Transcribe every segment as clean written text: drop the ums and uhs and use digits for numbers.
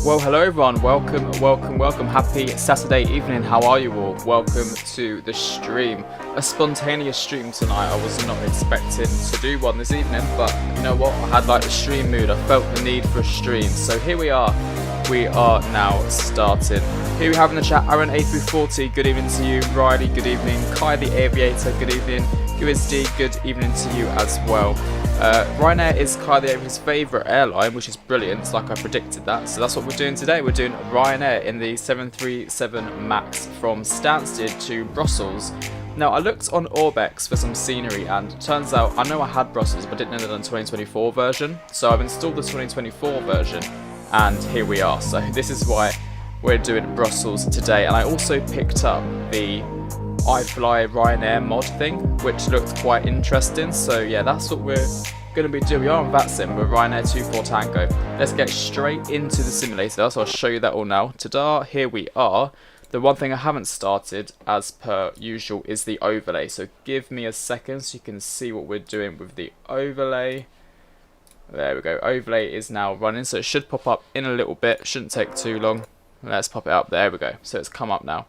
Well, hello everyone, welcome, happy Saturday evening, how are you all? Welcome to the stream, a spontaneous stream tonight. I was not expecting to do one this evening, but you know what, I had like the stream mood, I felt the need for a stream, so here we are now starting. Here we have in the chat, Aaron A340, good evening to you, Riley, good evening, Kai the Aviator, good evening, USD, good evening to you as well. Ryanair is Kai the Aviator's favourite airline, which is brilliant, it's like I predicted that, so that's what we're doing today. We're doing Ryanair in the 737 MAX from Stansted to Brussels. Now, I looked on Orbex for some scenery, and it turns out, I know I had Brussels, but didn't know that on the 2024 version, so I've installed the 2024 version, and here we are. So this is why we're doing Brussels today, and I also picked up the Ifly Ryanair mod thing, which looked quite interesting, so yeah, that's what we're going to be doing. We are on Vatsim, we're Ryanair 24 Tango. Let's get straight into the simulator, so I'll show you that all now. Ta-da, here we are. The one thing I haven't started, as per usual, is the overlay, so give me a second so you can see what we're doing with the overlay. There we go, overlay is now running, so it should pop up in a little bit, shouldn't take too long. Let's pop it up, there we go, so it's come up now.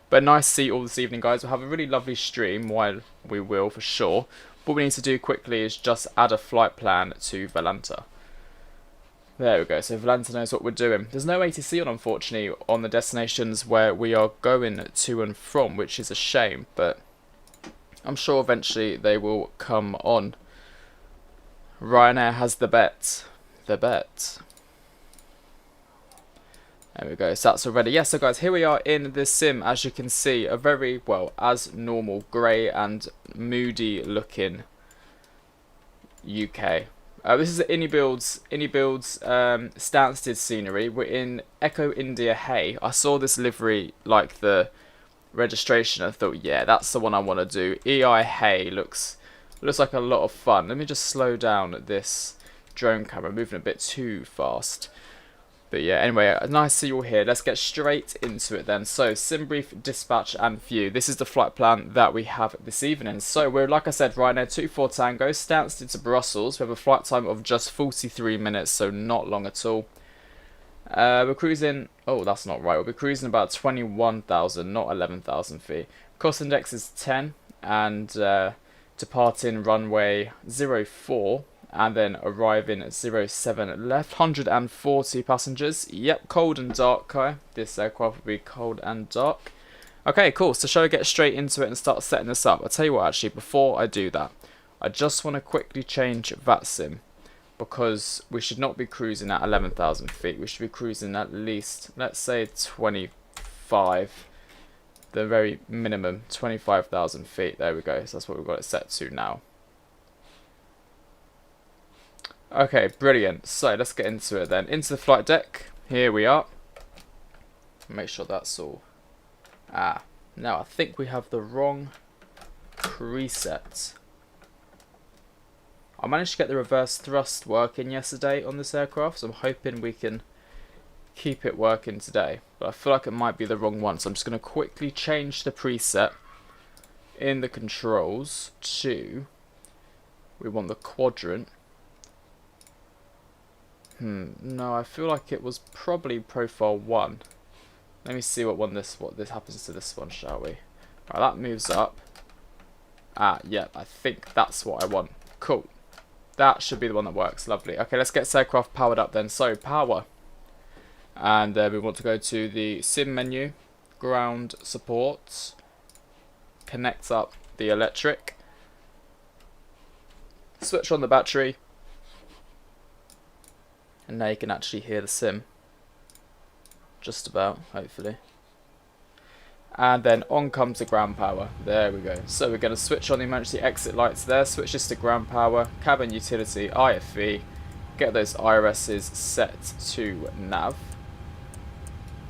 But nice to see you all this evening, guys. We'll have a really lovely stream, while we will for sure. What we need to do quickly is just add a flight plan to Valenta. There we go, so Valenta knows what we're doing. There's no ATC on, unfortunately, on the destinations where we are going to and from, which is a shame, but I'm sure eventually they will come on. Ryanair has the bet. The bet. There we go, so that's already. Yeah, so guys, here we are in the sim. As you can see, a very, well, as normal, grey and moody looking UK. This is Anybuild's Stansted scenery. We're in Echo India Hay. I saw this livery, like the registration, I thought, yeah, that's the one I want to do. EI Hay looks like a lot of fun. Let me just slow down this drone camera, moving a bit too fast. But yeah, anyway, nice to see you all here. Let's get straight into it then. So, sim brief, dispatch, and view. This is the flight plan that we have this evening. So, we're, like I said, Ryanair 24 Tango, Stansted to Brussels. We have a flight time of just 43 minutes, so not long at all. We're cruising, oh, that's not right. We'll be cruising about 21,000, not 11,000 feet. Cost index is 10, and departing runway 04. And then arriving at 07 left, 140 passengers. Yep, cold and dark, Kai. This aircraft will be cold and dark. Okay, cool. So shall we get straight into it and start setting this up? I'll tell you what, actually, before I do that, I just want to quickly change Vatsim, because we should not be cruising at 11,000 feet. We should be cruising at least, let's say, 25. The very minimum, 25,000 feet. There we go. So that's what we've got it set to now. Okay, brilliant. So let's get into it then. Into the flight deck. Here we are. Make sure that's all. Now I think we have the wrong preset. I managed to get the reverse thrust working yesterday on this aircraft, so I'm hoping we can keep it working today. But I feel like it might be the wrong one, so I'm just going to quickly change the preset in the controls to, we want the Quadrant. No, I feel like it was probably profile 1. Let me see what this happens to this one, shall we? Right, that moves up. Yeah, I think that's what I want. Cool. That should be the one that works. Lovely. Okay, let's get this aircraft powered up then. So, power. And we want to go to the sim menu, ground support, connect up the electric, switch on the battery. And now you can actually hear the sim. Just about, hopefully. And then on comes the ground power. There we go. So we're going to switch on the emergency exit lights there. Switch this to ground power. Cabin utility, IFE. Get those IRSs set to nav.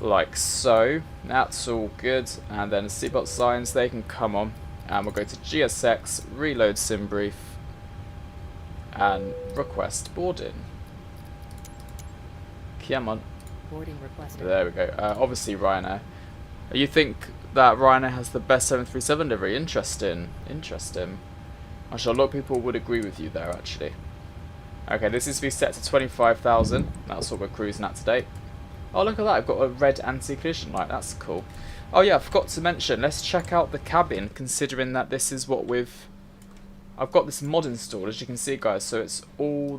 Like so. That's all good. And then seatbelt signs, they can come on. And we'll go to GSX, reload sim brief. And request boarding. Come on. Boarding requested. There we go. Obviously Ryanair. You think that Ryanair has the best 737 livery? Interesting. Interesting. I'm sure a lot of people would agree with you there, actually. Okay, this is to be set to 25,000. That's what we're cruising at today. Oh, look at that, I've got a red anti-collision light, that's cool. Oh yeah, I forgot to mention, let's check out the cabin, considering that this is what I've got this mod installed, as you can see guys, so it's all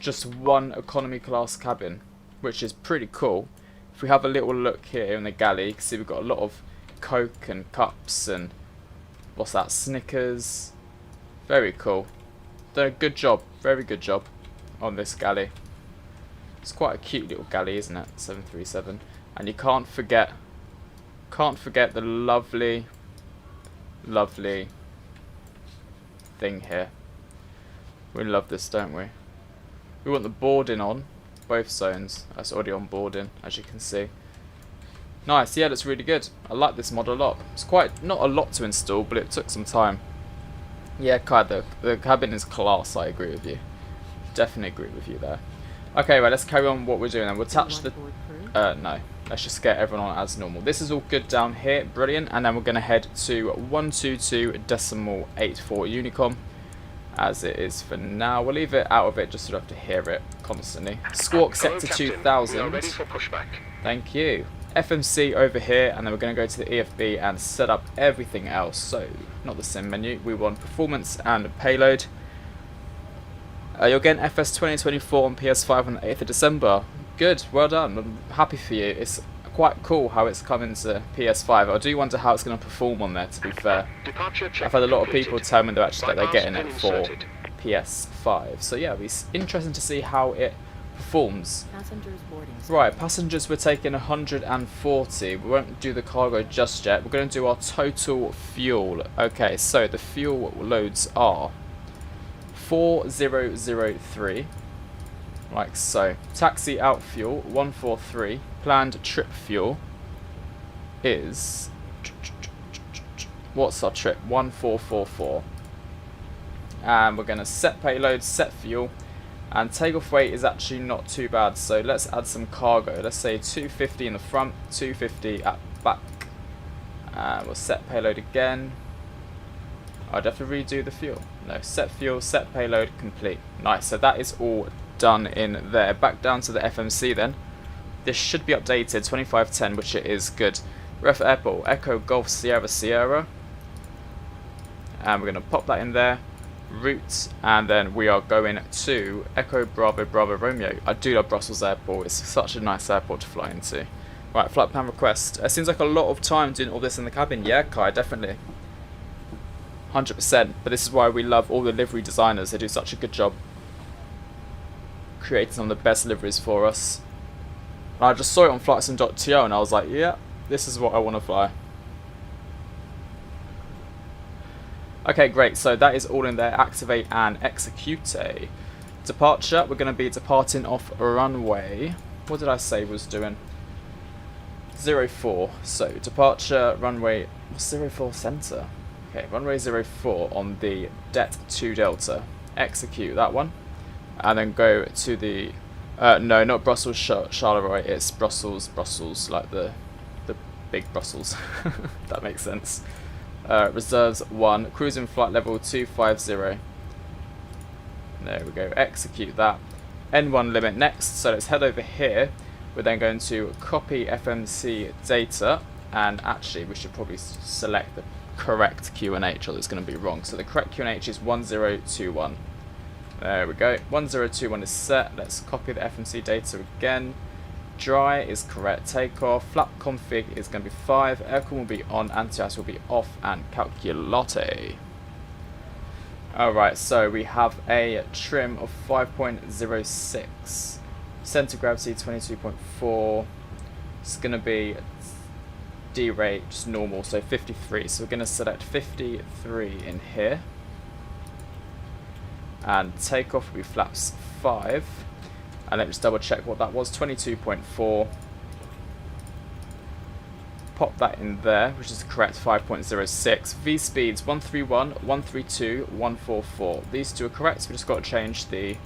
just one economy class cabin, which is pretty cool. If we have a little look here in the galley, you can see we've got a lot of Coke and cups and, what's that, Snickers. Very cool. Done a good job, very good job on this galley. It's quite a cute little galley, isn't it? 737. And you can't forget the lovely thing here. We love this, don't we? We want the boarding on both zones. That's already on boarding, as you can see. Nice, yeah, that's really good. I like this mod a lot. It's quite not a lot to install, but it took some time. Yeah, Kai, the cabin is class. I agree with you. Definitely agree with you there. Okay, right, let's carry on what we're doing. And we'll attach the no. Let's just get everyone on as normal. This is all good down here, brilliant. And then we're going to head to 122.84 Unicom, as it is for now. We'll leave it out of it just so you don't have to hear it constantly. Squawk sector 2000. Ready for pushback. Thank you. FMC over here, and then we're going to go to the EFB and set up everything else. So, not the sim menu. We want performance and payload. You're getting FS 2024 on PS5 on the 8th of December. Good, well done. I'm happy for you. It's quite cool how it's coming to PS5. I do wonder how it's going to perform on there, to be fair. I've had a lot of people tell me that they're getting it for PS5. So yeah, it's interesting to see how it performs. Passengers boarding. Right, passengers we're taking 140. We won't do the cargo just yet. We're going to do our total fuel. Okay, so the fuel loads are 4003. Like so. Taxi out fuel 143. Planned trip fuel is, what's our trip? 1444. And we're going to set payload, set fuel, and takeoff weight is actually not too bad. So let's add some cargo. Let's say 250 in the front, 250 at back. We'll set payload again. I'd have to redo the fuel. No, set fuel, set payload, complete. Nice. So that is all done in there. Back down to the FMC then. This should be updated 2510, which it is. Good. Ref Airport Echo Golf Sierra Sierra, and we're going to pop that in there. Route, and then we are going to Echo Bravo Bravo Romeo. I do love Brussels Airport. It's such a nice airport to fly into. Right, flight plan request. It seems like a lot of time doing all this in the cabin. Yeah, Kai, definitely. 100%. But this is why we love all the livery designers. They do such a good job creating some of the best liveries for us. And I just saw it on flightsim.to and I was like, yeah, this is what I want to fly. Okay, great. So that is all in there. Activate and execute. Departure. We're going to be departing off runway. What did I say was doing? 04. So departure runway 04 center. Okay, runway 04 on the Det 2 Delta. Execute that one. And then go to the no, not Brussels Charleroi, it's Brussels, like the big Brussels. That makes sense. Reserves 1, cruising flight level 250. There we go, execute that. N1 limit next, so let's head over here. We're then going to copy FMC data, and actually we should probably select the correct QNH, or it's going to be wrong. So the correct QNH is 1021. There we go, 1021 is set. Let's copy the FMC data again. Dry is correct. Takeoff. Flap config is going to be 5. Aircon will be on. Anti-ice will be off. And calculate. Alright, so we have a trim of 5.06. Center gravity 22.4. It's going to be D rate, just normal, so 53. So we're going to select 53 in here. And takeoff will be flaps 5. And let me just double check what that was, 22.4. Pop that in there, which is the correct 5.06. V speeds 131, 132, 144. These two are correct, so we just got to change the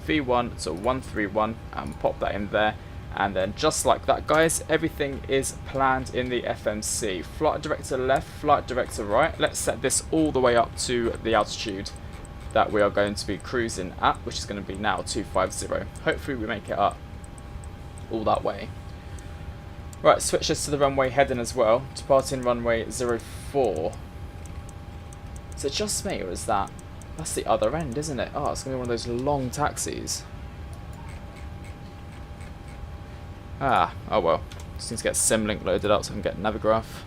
V1 to 131 and pop that in there. And then just like that, guys, everything is planned in the FMC. Flight director left, flight director right. Let's set this all the way up to the altitude that we are going to be cruising at, which is going to be now 250. Hopefully we make it up all that way. Right, switch this to the runway heading as well. Departing runway 04. Is it just me, or is that... That's the other end, isn't it? Oh, it's going to be one of those long taxis. Ah, oh well. Just need to get Simlink loaded up so I can get Navigraph.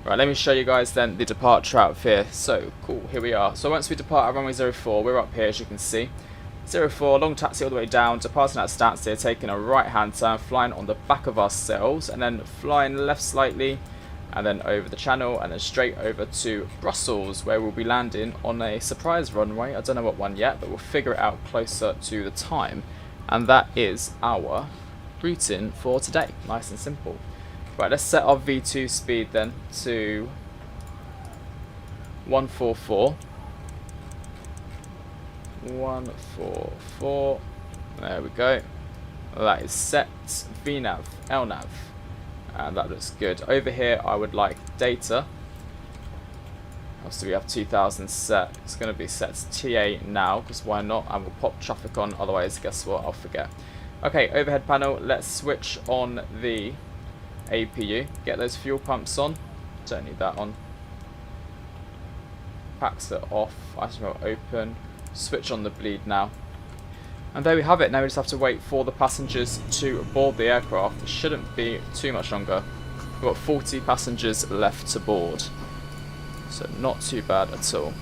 Right, let me show you guys then the departure out of here. So, cool, here we are. So once we depart at runway 04, we're up here as you can see. 04, long taxi all the way down, departing at Stansted, taking a right hand turn, flying on the back of ourselves, and then flying left slightly, and then over the channel, and then straight over to Brussels, where we'll be landing on a surprise runway. I don't know what one yet, but we'll figure it out closer to the time. And that is our routing for today. Nice and simple. Right, let's set our V2 speed then to 144. 144. There we go. That is set. VNav, LNav. And that looks good. Over here I would like data. Obviously we have 2000 set. It's going to be set to TA now, because why not? And we'll pop traffic on, otherwise guess what, I'll forget. Okay, overhead panel, let's switch on the APU. Get those fuel pumps on. Don't need that on. Packs are off. Item open. Switch on the bleed now. And there we have it. Now we just have to wait for the passengers to board the aircraft. It shouldn't be too much longer. We've got 40 passengers left to board. So not too bad at all.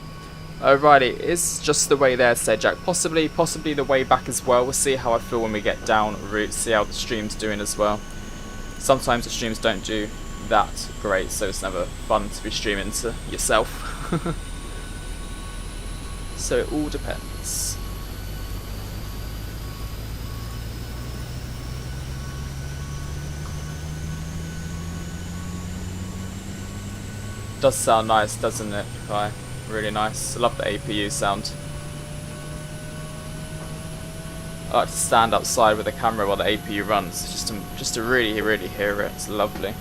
Alrighty, it's just the way there, said Jack. Possibly the way back as well. We'll see how I feel when we get down route, see how the stream's doing as well. Sometimes the streams don't do that great, so it's never fun to be streaming to yourself. So it all depends. Does sound nice, doesn't it, Kai? Really nice. I love the APU sound. I like to stand outside with the camera while the APU runs, just to really hear it. It's lovely.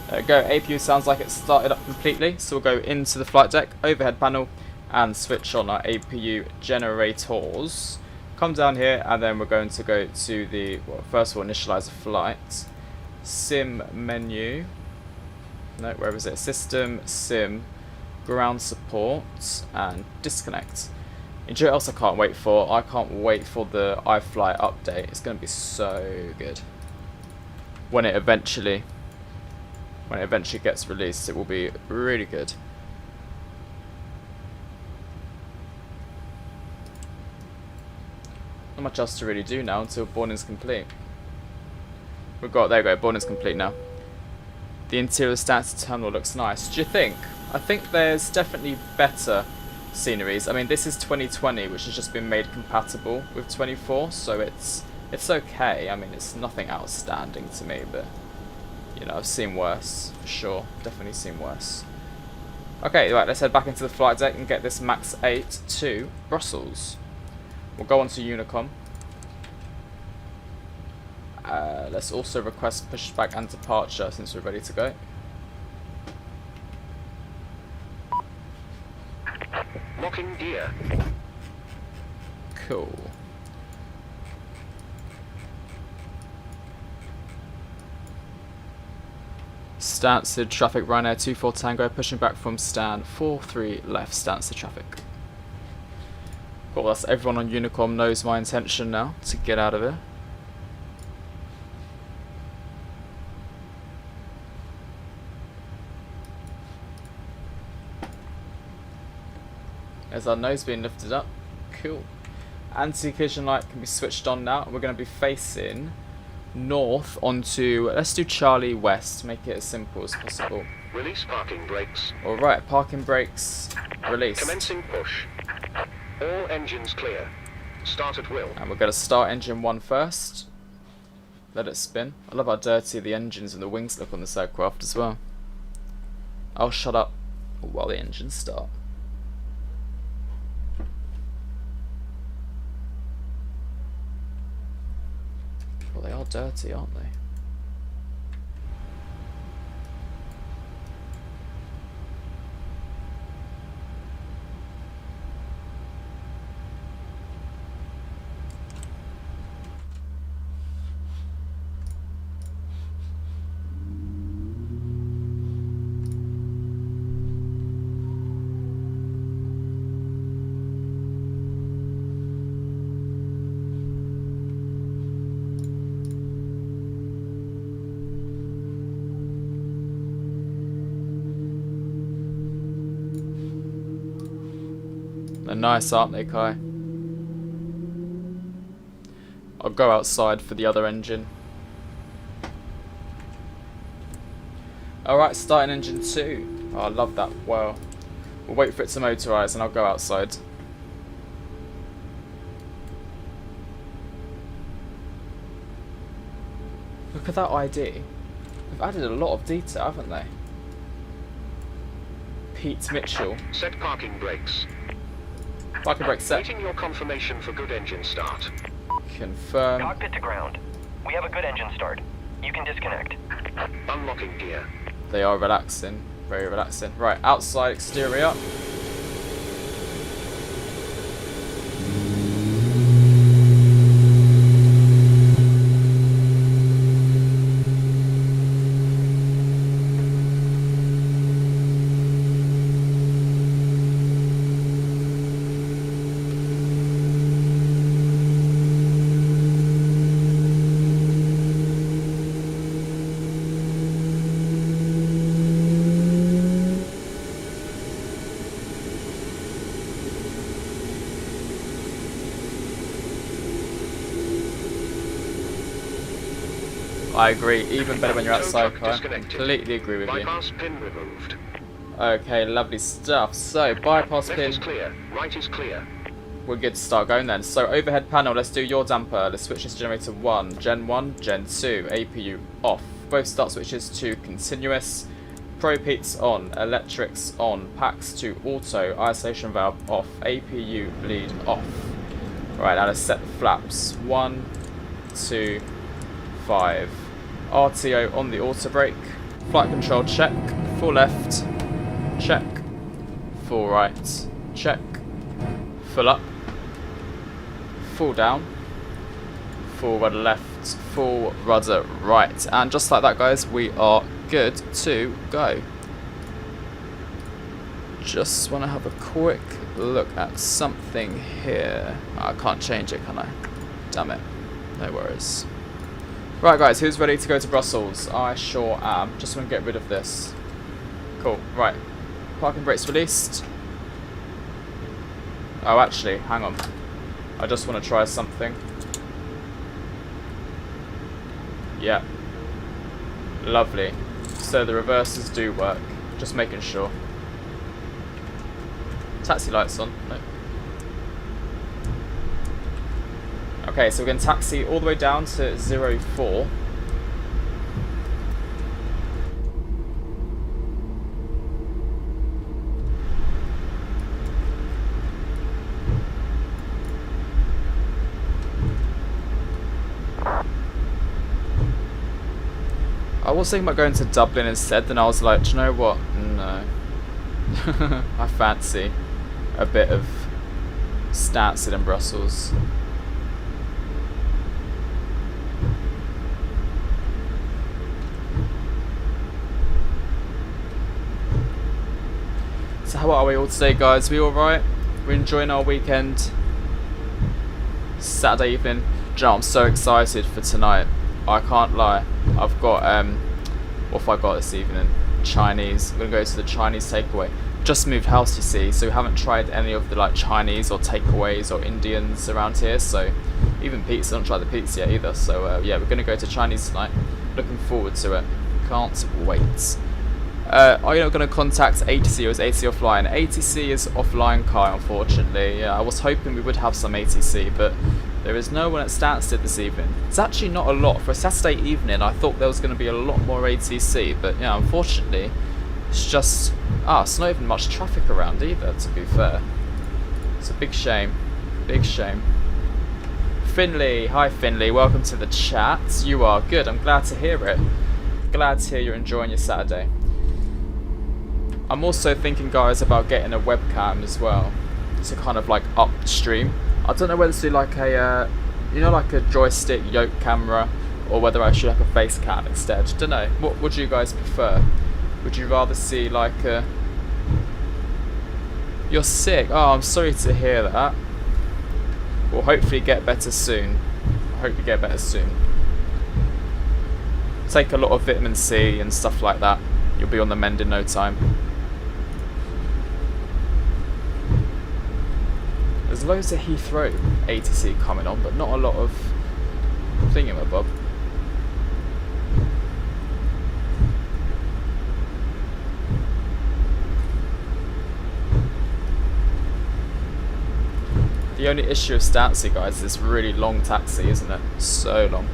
There we go, APU sounds like it started up completely, so we'll go into the flight deck, overhead panel, and switch on our APU generators. Come down here, and then we're going to go to the, well, first of all, initialize the flight. Sim menu. No, where is it? System, sim, ground support, and disconnect. You know what else I can't wait for? I can't wait for the Ifly update. It's going to be so good. When it eventually gets released, it will be really good. Not much else to really do now until boarding's complete. There we go, boarding's complete now. The interior of the Stansted terminal looks nice. Do you think? I think there's definitely better sceneries. I mean, this is 2020, which has just been made compatible with 24, so it's okay. I mean, it's nothing outstanding to me, but you know, I've seen worse, for sure. Definitely seen worse. Okay, right, let's head back into the flight deck and get this Max 8 to Brussels. We'll go on to Unicom. Let's also request pushback and departure since we're ready to go. Locking gear. Cool. Stansted traffic, Ryanair 24 Tango, pushing back from stand 43 left, Stansted traffic. Cool, that's everyone on Unicom knows my intention now to get out of here. There's our nose being lifted up. Cool. Anti-collision light can be switched on now. We're going to be facing north onto, let's do Charlie West, make it as simple as possible. Release parking brakes. Alright, parking brakes released. Commencing push. All engines clear. Start at will. And we're going to start engine 1 first. Let it spin. I love how dirty the engines and the wings look on this aircraft as well. I'll shut up while the engines start. Well, they are dirty, aren't they? They're nice, aren't they, Kai? I'll go outside for the other engine. Alright, starting engine 2. Oh, I love that. Well, we'll wait for it to motorise and I'll go outside. Look at that ID. They've added a lot of detail, haven't they? Pete Mitchell. Set parking brakes. Parking brakes set. Waiting your confirmation for good engine start. Confirm. Cockpit to ground. We have a good engine start. You can disconnect. Unlocking gear. They are relaxing. Very relaxing. Right, outside exterior. I agree, even better when you're outside, Kai. Completely agree with you. Bypass pin removed. Okay, lovely stuff. So, bypass Left pin. is clear. Right is clear. We're good to start going then. So, overhead panel, let's do your damper. Let's switch this to generator 1, Gen 1, Gen 2, APU off. Both start switches to continuous. Pro Peats on, electrics on, packs to auto, isolation valve off, APU bleed off. Right, now let's set the flaps. 1, 2, 5. RTO on the auto brake. Flight control check. Full left. Check. Full right. Check. Full up. Full down. Full rudder left. Full rudder right. And just like that, guys, we are good to go. Just want to have a quick look at something here. I can't change it, can I? Damn it. No worries. Right, guys, who's ready to go to Brussels? I sure am. Just want to get rid of this. Cool. Right. Parking brakes released. Oh, actually, hang on. I just want to try something. Yeah. Lovely. So the reversers do work. Just making sure. Taxi lights on. No. Okay, so we're going to taxi all the way down to 04. I was thinking about going to Dublin instead, then I was like, do you know what? No. I fancy a bit of Stansted in Brussels. So how are we all today, guys? We alright? We're enjoying our weekend? Saturday evening. Do you know, I'm so excited for tonight. I can't lie. I've got, what have I got this evening? Chinese. I'm going to go to the Chinese takeaway. Just moved house, you see, so we haven't tried any of the like Chinese or takeaways or Indians around here, so even pizza, I haven't tried the pizza yet either, so yeah, we're going to go to Chinese tonight. Looking forward to it. Can't wait. Are you not going to contact ATC, or is ATC offline? ATC is offline, Kai, unfortunately. Yeah, I was hoping we would have some ATC, but there is no one at Stansted this evening. It's actually not a lot. For a Saturday evening, I thought there was going to be a lot more ATC, but yeah, unfortunately, it's just... it's not even much traffic around either, to be fair. It's a big shame. Big shame. Finley, hi Finley, welcome to the chat. You are good, I'm glad to hear it. Glad to hear you're enjoying your Saturday. I'm also thinking, guys, about getting a webcam as well, to kind of like upstream. I don't know whether to do like a, you know, like a joystick Yoke camera, or whether I should have a face cam instead. Don't know. What would you guys prefer? Would you rather see like a... You're sick. Oh, I'm sorry to hear that. We'll hopefully get better soon. I hope you get better soon. Take a lot of vitamin C and stuff like that. You'll be on the mend in no time. There's loads of Heathrow ATC coming on, but not a lot of thingamabob. The only issue of Stansted, guys, is this really long taxi, isn't it? So long.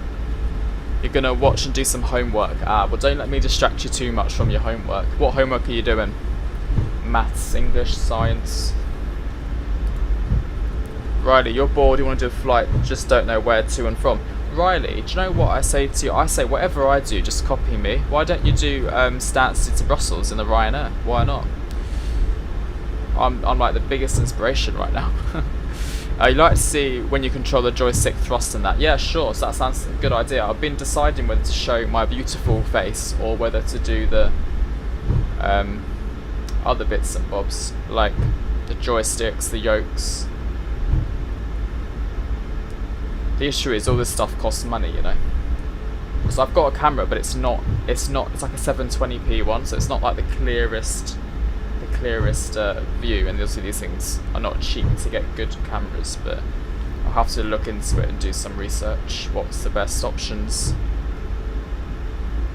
You're going to watch and do some homework. Well, don't let me distract you too much from your homework. What homework are you doing? Maths, English, science? Riley, you're bored, you want to do a flight, just don't know where to and from. Riley, do you know what I say to you? I say, whatever I do, just copy me. Why don't you do Stansted to Brussels in the Ryanair? Why not? I'm like the biggest inspiration right now. You like to see when you control the joystick thrust and that. Yeah, sure, so that sounds a good idea. I've been deciding whether to show my beautiful face or whether to do the other bits and bobs, like the joysticks, the yokes. The issue is all this stuff costs money, you know. So I've got a camera, but it's like a 720p one, so it's not like the clearest view, and obviously these things are not cheap to get good cameras, but I'll have to look into it and do some research. What's the best options?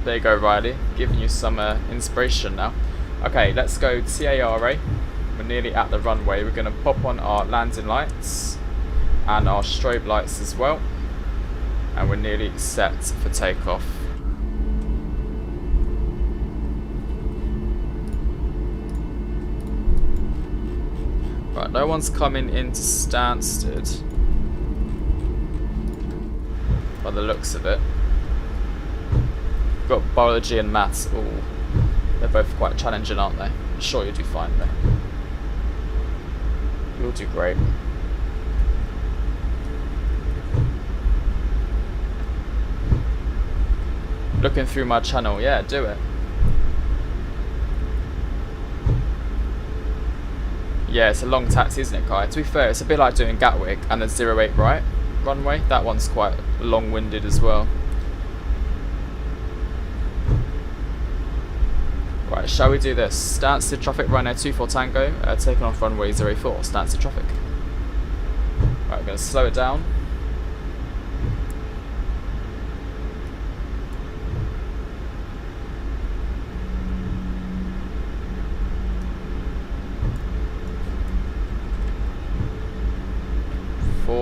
There you go, Riley, giving you some inspiration now. Okay, let's go TARA. We're nearly at the runway. We're going to pop on our landing lights and our strobe lights as well, and we're nearly set for takeoff. Right, no one's coming into Stansted by the looks of it. We've got biology and maths. Ooh, they're both quite challenging, aren't they? I'm sure you'll do fine though. You'll do great. Looking through my channel, yeah, do it. Yeah, it's a long taxi, isn't it, Kai? To be fair, it's a bit like doing Gatwick and the 08 right runway. That one's quite long-winded as well. Right, shall we do this? Stansted traffic, Ryanair 24 Tango, taking off runway 04, Stansted traffic. Right, we're going to slow it down.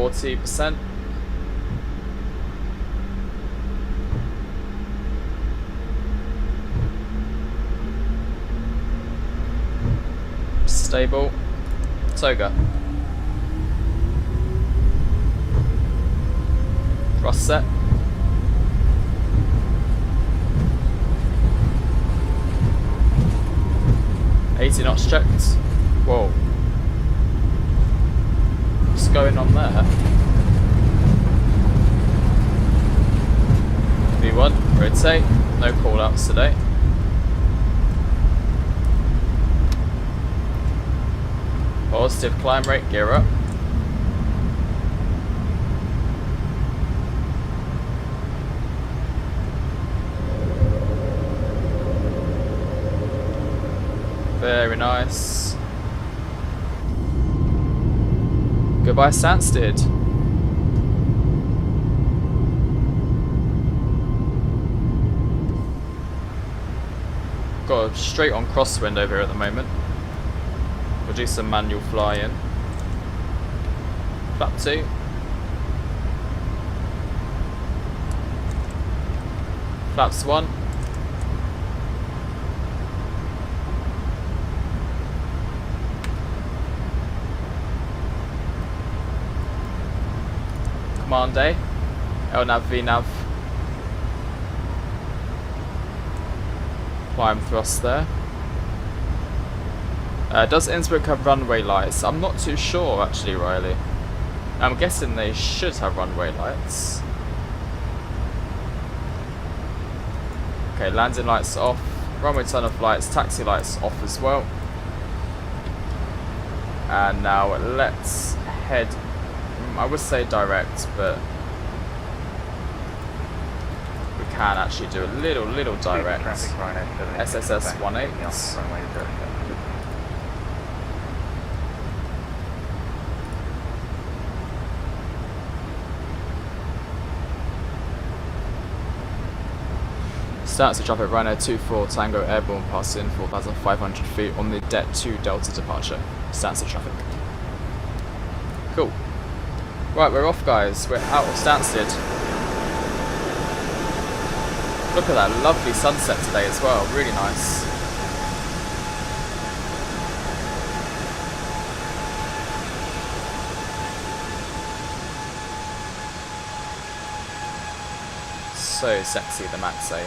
%. Stable. Toga. Thrust set. $80 knots checked. Whoa. What's going on there? V1, rotate, no call outs today. Positive climb rate, gear up. Very nice. Goodbye, Stansted. Got a straight on crosswind over here at the moment. We'll do some manual flying. Flap 2. Flaps 1. Command A. LNAV, VNAV. Climb thrust there. Does Innsbruck have runway lights? I'm not too sure actually, Riley. I'm guessing they should have runway lights. Okay, landing lights off. Runway turn off lights, taxi lights off as well. And now let's head, I would say direct, but we can actually do a little direct. SSS 18. Stansted traffic, Ryanair 24 Tango airborne passing 4,500 feet on the Det 2 Delta departure. Stansted traffic. Cool. Right, we're off, guys. We're out of Stansted. Look at that lovely sunset today as well. Really nice. So sexy, the Max 8.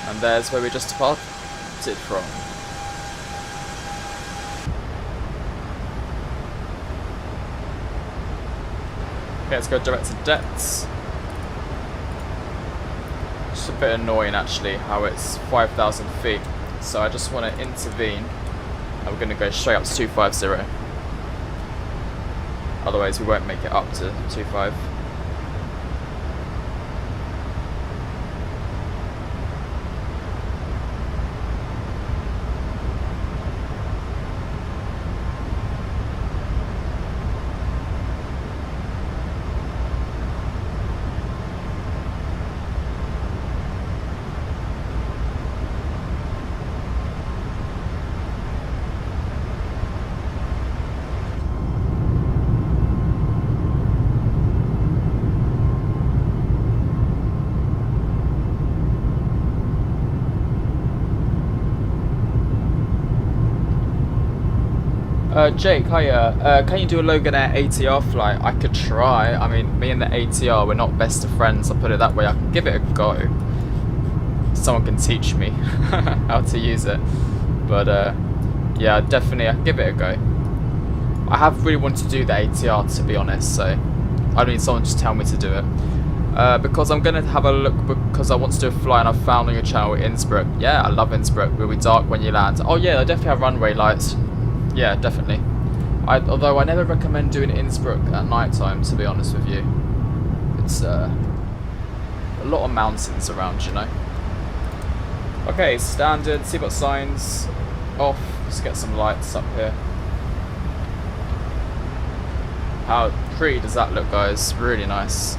And there's where we just departed from. Okay, let's go direct to depths. Just a bit annoying actually how it's 5,000 feet. So I just want to intervene. And we're going to go straight up to 250. Otherwise we won't make it up to 25. Jake, hiya. Can you do a Logitech ATR flight? I could try. I mean, me and the ATR, we're not best of friends, I'll put it that way. I can give it a go. Someone can teach me how to use it. But, yeah, definitely, I can give it a go. I have really wanted to do the ATR, to be honest, so I need someone to just tell me to do it. Because I'm going to have a look, because I want to do a flight and I found on your channel Innsbruck. Yeah, I love Innsbruck. It will be dark when you land. Oh yeah, they definitely have runway lights. Yeah, definitely. Although I never recommend doing Innsbruck at night time, to be honest with you. It's a lot of mountains around, you know. Okay, standard seatbelt signs off. Let's get some lights up here. How pretty does that look, guys? Really nice.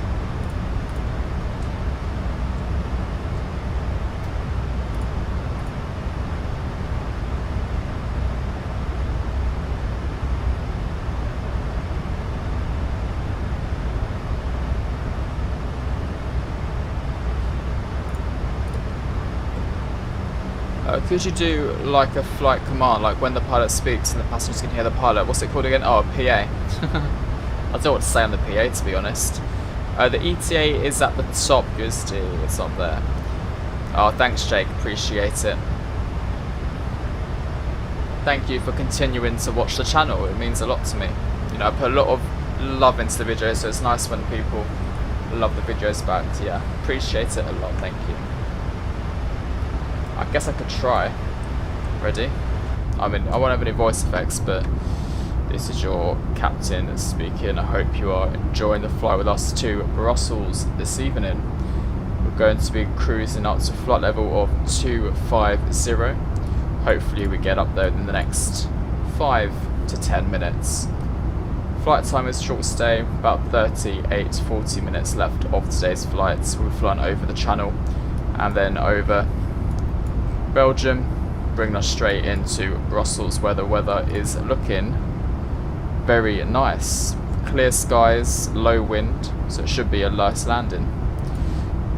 Could you do like a flight command, like when the pilot speaks and the passengers can hear the pilot? What's it called again? Oh, a PA. I don't know what to say on the PA, to be honest. The ETA is at the top, Gusty. It's up there. Oh, thanks, Jake. Appreciate it. Thank you for continuing to watch the channel. It means a lot to me. You know, I put a lot of love into the videos, so it's nice when people love the videos back. Yeah, appreciate it a lot. Thank you. I guess I could try. Ready? I mean, I won't have any voice effects, but this is your captain speaking. I hope you are enjoying the flight with us to Brussels this evening. We're going to be cruising up to flight level of 250. Hopefully we get up there in the next 5 to 10 minutes. Flight time is short stay, about 38 to 40 minutes left of today's flights. We've flown over the Channel and then over Belgium, bringing us straight into Brussels, where the weather is looking very nice. Clear skies, low wind, so it should be a nice landing.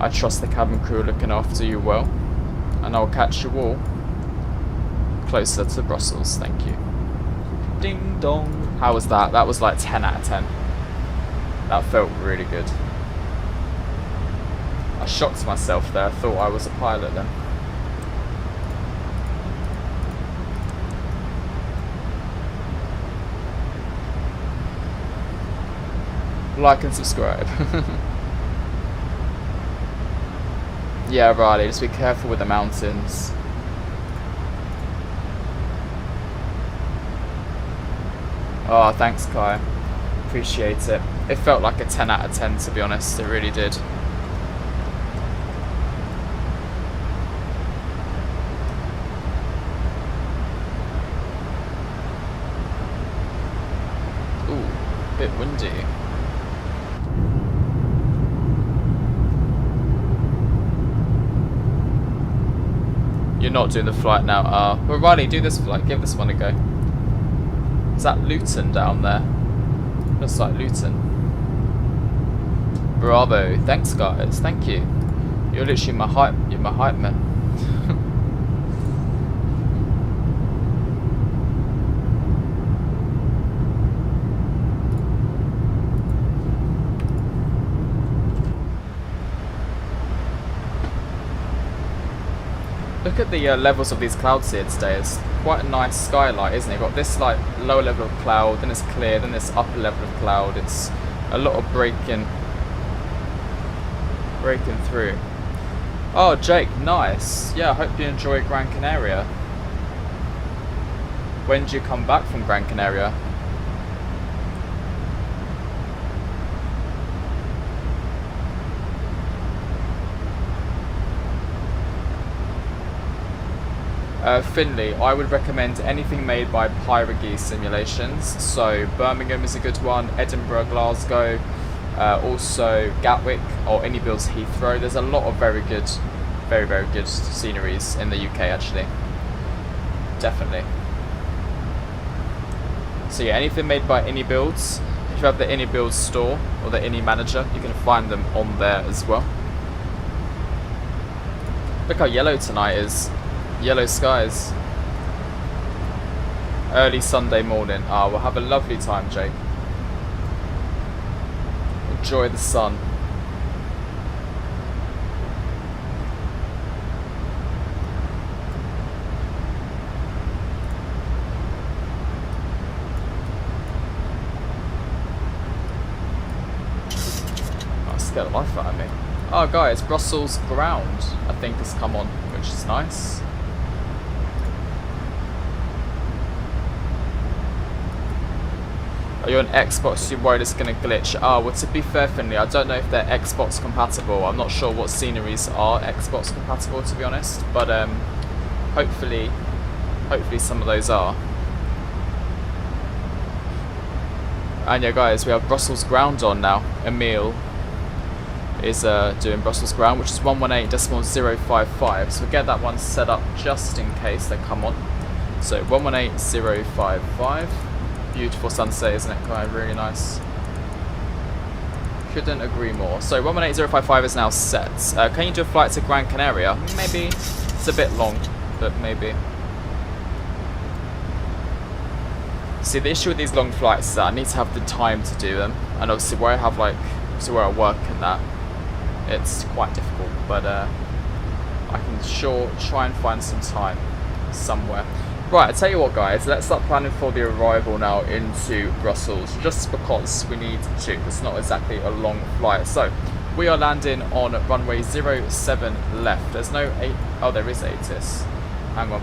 I trust the cabin crew are looking after you well, and I'll catch you all closer to Brussels. Thank you. Ding dong. How was that? That was like 10 out of 10. That felt really good. I shocked myself there. I thought I was a pilot then. Like and subscribe. Yeah, Riley, just be careful with the mountains. Oh, thanks, Kai. Appreciate it. It felt like a 10 out of 10, to be honest. It really did. Ooh, a bit windy. You're not doing the flight now. Well, Riley, do this flight. Give this one a go. Is that Luton down there? Looks like Luton. Bravo. Thanks, guys. Thank you. You're literally my hype. You're my hype man. Look at the levels of these clouds here today. It's quite a nice skylight, isn't it? You've got this like lower level of cloud, then it's clear, then this upper level of cloud. It's a lot of breaking through. Oh, Jake, nice. Yeah, I hope you enjoy Gran Canaria. When do you come back from Gran Canaria? Finley, I would recommend anything made by Pyrogy Simulations. So Birmingham is a good one, Edinburgh, Glasgow, also Gatwick, or any builds Heathrow. There's a lot of very good sceneries in the UK actually. Definitely. So yeah, anything made by Any Builds. If you have the Any Builds store or the Any Manager, you can find them on there as well. Look how yellow tonight is. Yellow skies. Early Sunday morning. Ah, we'll have a lovely time, Jake. Enjoy the sun. Oh, scared the life out of me. Oh, guys, Brussels ground, I think, has come on, which is nice. Are you on Xbox? You're worried it's going to glitch? Ah, well, to be fair, Finley, I don't know if they're Xbox compatible. I'm not sure what sceneries are Xbox compatible, to be honest. But hopefully some of those are. And yeah, guys, we have Brussels ground on now. Emil is doing Brussels ground, which is 118.055. So we'll get that one set up just in case they come on. So 118.055. Beautiful sunset, isn't it, Kai? Really nice. Couldn't agree more. So 118.055 is now set. Can you do a flight to Gran Canaria? Maybe. It's a bit long, but maybe. See, the issue with these long flights is that I need to have the time to do them, and obviously where I have where I work and that, it's quite difficult. But I can try and find some time somewhere. Right, I tell you what, guys, let's start planning for the arrival now into Brussels, just because we need to. It's not exactly a long flight. So, we are landing on runway 07 left. There's no 8, oh, there is ATIS. Hang on.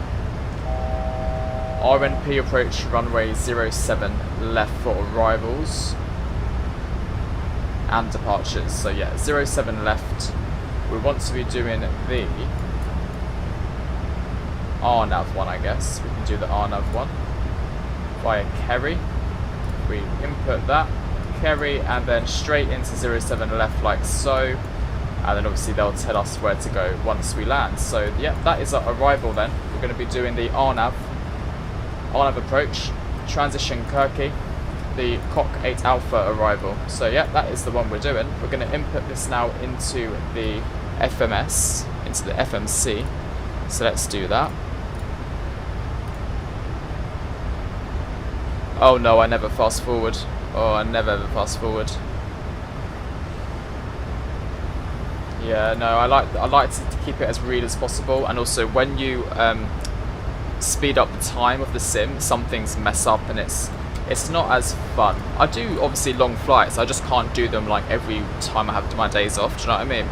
RNP approach runway 07 left for arrivals and departures. So yeah, 07 left. We want to be doing the RNAV one, I guess. We can do the RNAV one via Kerry. We input that, Kerry, and then straight into 07 left like so. And then obviously they'll tell us where to go once we land. So yeah, that is our arrival then. We're going to be doing the RNAV approach, transition Kirky, the Cock 8 Alpha arrival. So yeah, that is the one we're doing. We're going to input this now into the FMS, into the FMC. So let's do that. Oh no, I never fast forward. Oh, I never ever fast forward. Yeah, no, I like to keep it as real as possible, and also when you speed up the time of the sim, some things mess up and it's not as fun. I do obviously long flights, I just can't do them like every time I have my days off, do you know what I mean?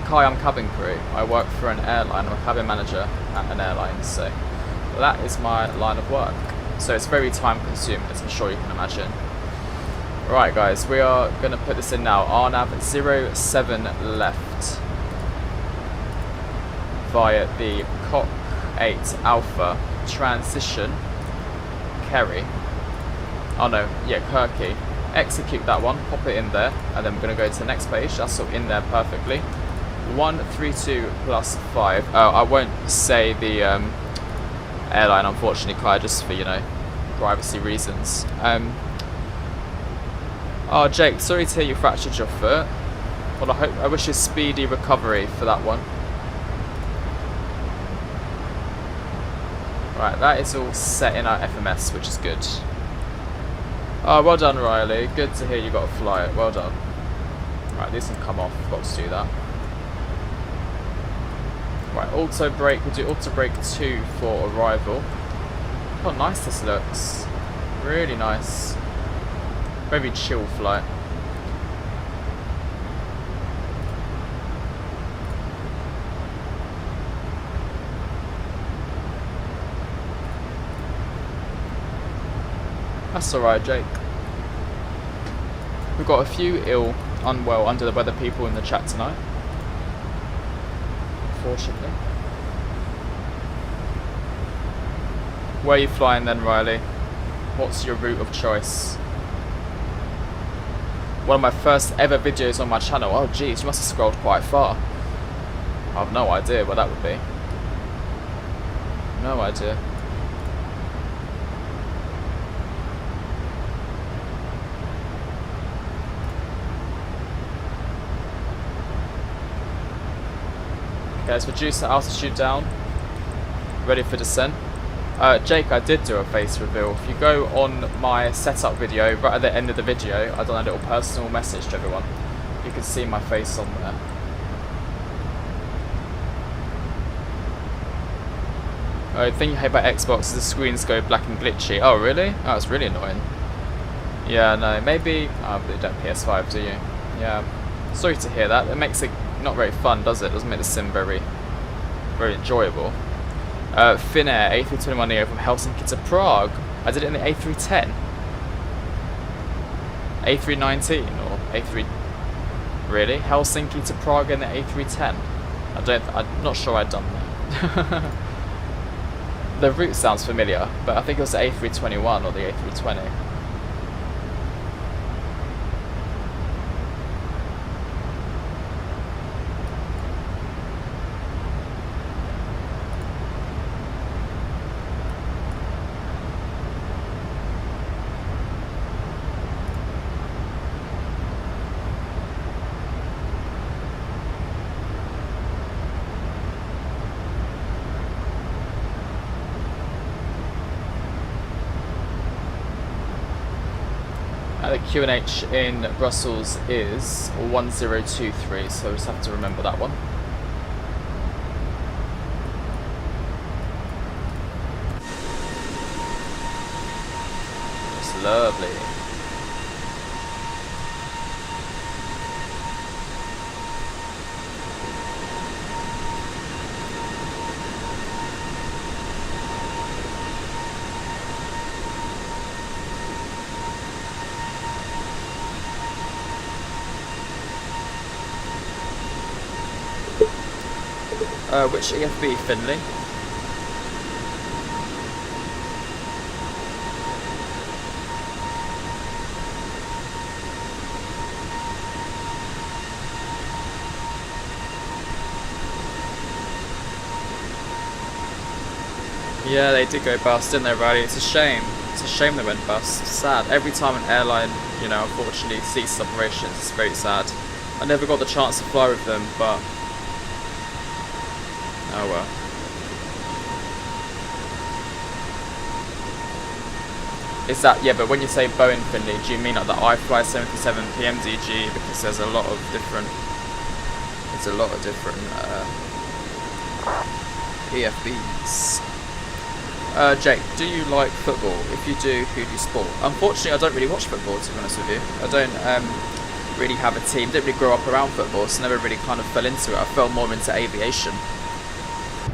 Kai, I'm cabin crew. I work for an airline, I'm a cabin manager at an airline, so that is my line of work. So it's very time consuming, as I'm sure you can imagine. Right guys, we are going to put this in now. RNAV 07 left via the Cock 8 Alpha transition Kerry. Oh no, yeah, Kirky. Execute that one, pop it in there, and then we're going to go to the next page. That's all in there perfectly. 132+5. Oh, I won't say the airline, unfortunately, Kai, just for, you know, privacy reasons. Oh, Jake, sorry to hear you fractured your foot. Well, I wish you a speedy recovery for that one. Right, that is all set in our FMS, which is good. Oh, well done, Riley. Good to hear you got a flight. Well done. Right, these can come off. Got to do that. Right, auto brake. We'll do auto brake 2 for arrival. Oh, nice this looks. Really nice. Very chill flight. That's alright, Jake. We've got a few unwell, under the weather people in the chat tonight. Fortunately. Where are you flying then, Riley? What's your route of choice? One of my first ever videos on my channel. Oh geez, you must have scrolled quite far. I have no idea what that would be. No idea. Okay, let's reduce the altitude down. Ready for descent. Jake, I did do a face reveal. If you go on my setup video, right at the end of the video, I've done a little personal message to everyone. You can see my face on there. The thing you hate about Xbox is the screens go black and glitchy. Oh really? Oh, it's really annoying. Yeah, no, maybe... Oh, but you don't PS5, do you? Yeah. Sorry to hear that. It makes it not very fun, does it? Doesn't make the sim very enjoyable. Finnair, A321neo from Helsinki to Prague. I did it in the A310. A319 or A3... Really? Helsinki to Prague in the A310? I'm not sure I'd done that. The route sounds familiar, but I think it was the A321 or the A320. The QNH in Brussels is 1023, so we just have to remember that one. It's lovely. Which EFB, Finley? Yeah, they did go bust, didn't they, Riley? It's a shame. It's a shame they went bust. Sad. Every time an airline, you know, unfortunately ceases operations, it's very sad. I never got the chance to fly with them, but... oh well. Is that, yeah, but when you say Boeing, Finley, do you mean like the iFly 77 PMDG? Because there's a lot of different EFBs. Jake, do you like football? If you do, who do you support? Unfortunately, I don't really watch football, to be honest with you. I don't really have a team. Didn't really grow up around football, so never really kind of fell into it. I fell more into aviation.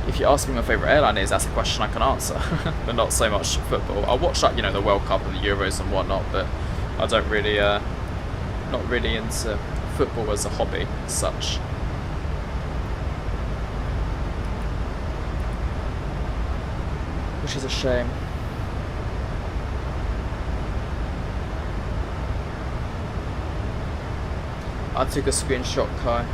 If you ask me my favourite airline is, that's a question I can answer, but not so much football. I watch, like, you know, the World Cup and the Euros and whatnot, but I don't really, not really into football as a hobby as such. Which is a shame. I took a screenshot, Kai.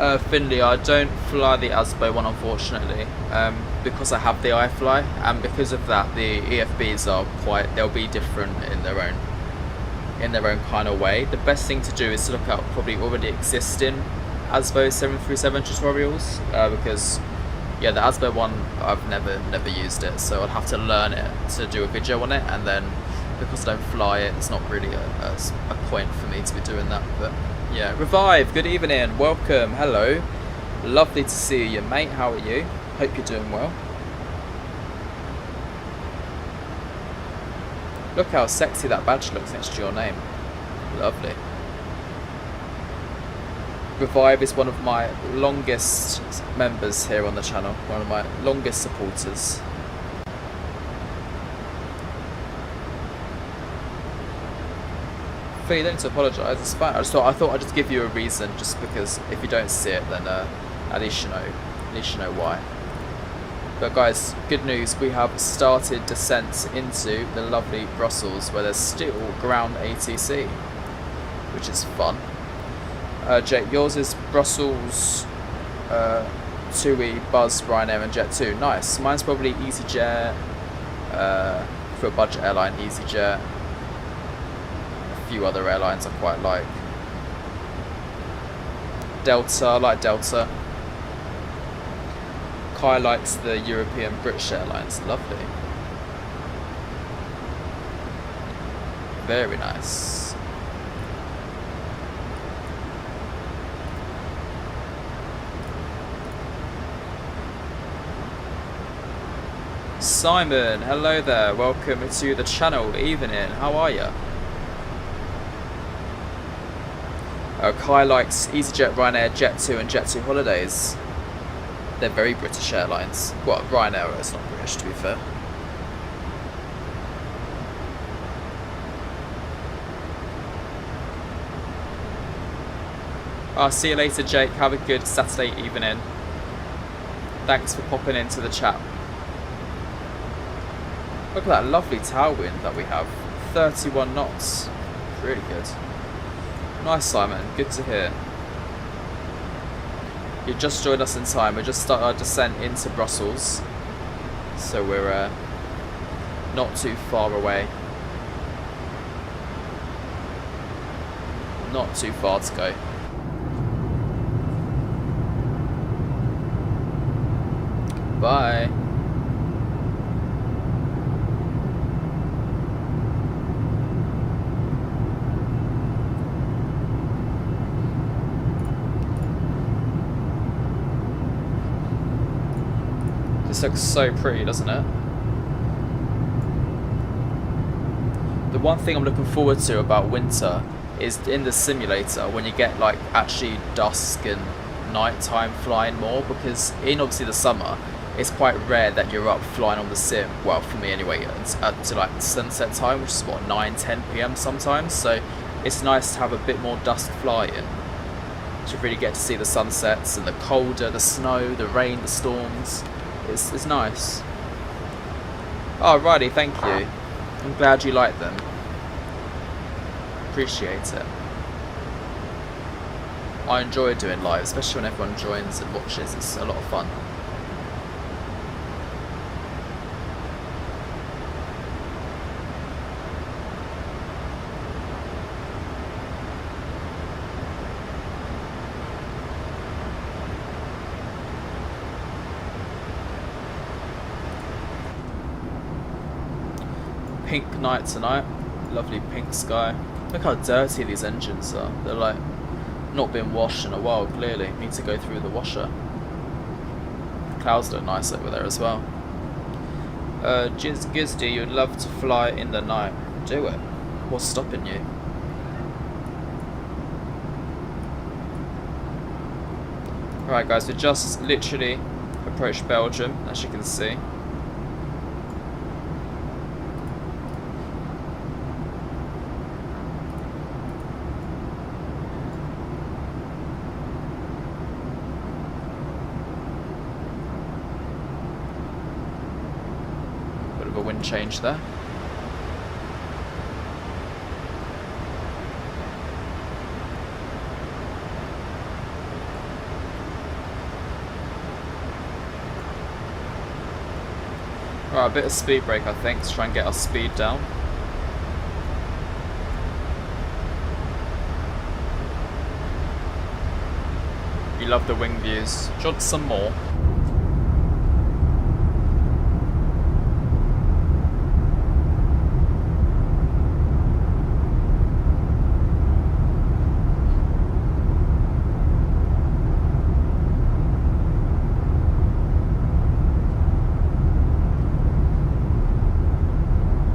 Finley, I don't fly the ASBO one unfortunately, because I have the Ifly, and because of that the EFBs are they'll be different in their own kind of way. The best thing to do is to look at probably already existing ASBO 737 tutorials, because yeah, the ASBO one I've never used it, so I'd have to learn it to do a video on it, and then because I don't fly it, it's not really a point for me to be doing that. But yeah, Revive, good evening, welcome, hello, lovely to see you, mate. How are you? Hope you're doing well. Look how sexy that badge looks next to your name. Lovely. Revive is one of my longest members here on the channel, one of my longest supporters. You don't need to apologise, it's fine. I thought I'd just give you a reason, just because if you don't see it, then at least you know why. But guys, good news, we have started descent into the lovely Brussels, where there's still ground ATC, which is fun. Jake, yours is Brussels, TUI, Buzz, Ryanair and Jet2. Nice. Mine's probably EasyJet, for a budget airline, EasyJet. Few other airlines I quite like. Delta, I like Delta. Kai likes the European British Airlines, lovely. Very nice. Simon, hello there, welcome to the channel, evening, how are you? Kai likes EasyJet, Ryanair, Jet2 and Jet2 Holidays. They're very British airlines. Well, Ryanair is not British, to be fair. I'll see you later, Jake. Have a good Saturday evening. Thanks for popping into the chat. Look at that lovely tailwind that we have. 31 knots. Really good. Nice, Simon, good to hear. You just joined us in time. We just started our descent into Brussels, so we're not too far away. Not too far to go. Bye. This looks so pretty, doesn't it? The one thing I'm looking forward to about winter is in the simulator when you get like actually dusk and nighttime flying more, because in obviously the summer it's quite rare that you're up flying on the sim, well for me anyway, to like sunset time, which is what, 9-10 PM sometimes, so it's nice to have a bit more dusk flying to really get to see the sunsets and the colder, the snow, the rain, the storms. It's nice. Oh, righty, thank you. I'm glad you like them. Appreciate it. I enjoy doing live, especially when everyone joins and watches. It's a lot of fun. Pink night tonight, lovely pink sky. Look how dirty these engines are. They're like not been washed in a while, clearly. Need to go through the washer. Clouds look nice over there as well. Gizdy, you'd love to fly in the night. Do it. What's stopping you? Alright guys, we just literally approached Belgium, as you can see. Wind change there. Alright, a bit of speed brake I think to try and get our speed down. You love the wing views. Do you want some more?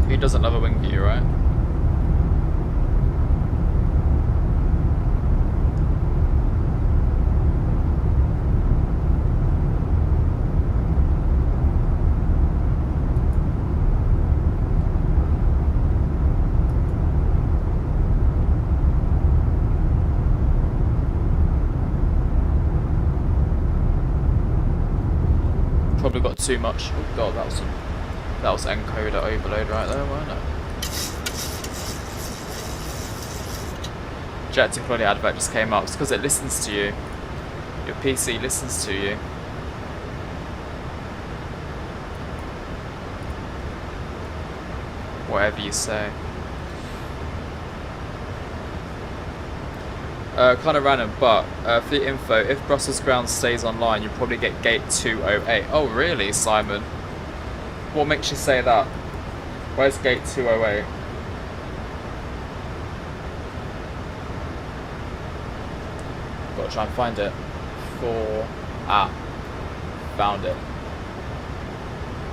Who doesn't love a wing view, right? Probably got too much. Oh god, that was encoder overload right there, wasn't it? Jet Deploy advert just came up. It's because it listens to you. Your PC listens to you. Whatever you say. Kind of random, but for the info, if Brussels ground stays online, you probably get gate 208. Oh really, Simon? What makes you say that? Where's gate 208? Gotta try and find it. Found it.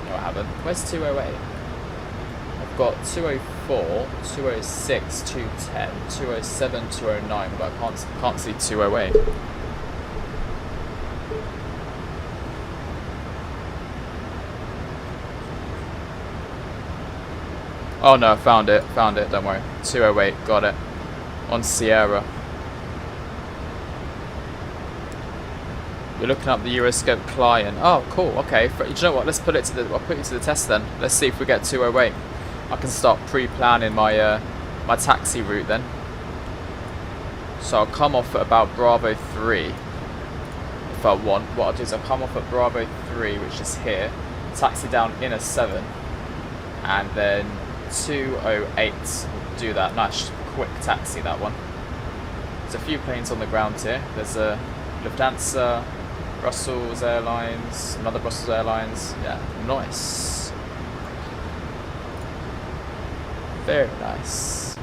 No, I haven't. Where's 208? I've got 204, 206, 210, 207, 209, but I can't see 208. Oh no, found it, don't worry. 208, got it. On Sierra. You're looking up the Euroscope client. Oh, cool, okay. Do you know what, let's put it to I'll put it to the test then. Let's see if we get 208. I can start pre-planning my my taxi route then. So I'll come off at about Bravo 3. If I want, what I'll do is I'll come off at Bravo 3, which is here. Taxi down in a 7. And then 208, do that. Nice quick taxi, that one. There's a few planes on the ground here. There's a Lufthansa, Brussels Airlines, another Brussels Airlines. Yeah, nice. Very nice.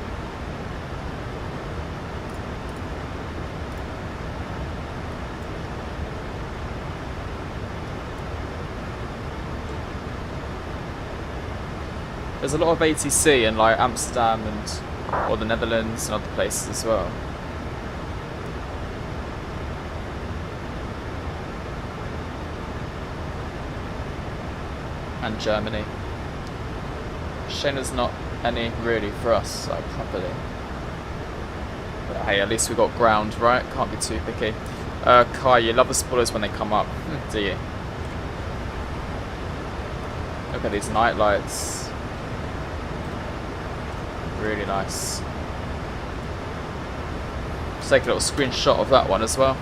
There's a lot of ATC in like Amsterdam or the Netherlands and other places as well. And Germany. Shame there's not any really for us, like properly. But hey, at least we got ground, right? Can't be too picky. Kai, you love the spoilers when they come up, do you? Look at these night lights. Really nice. Let's take a little screenshot of that one as well.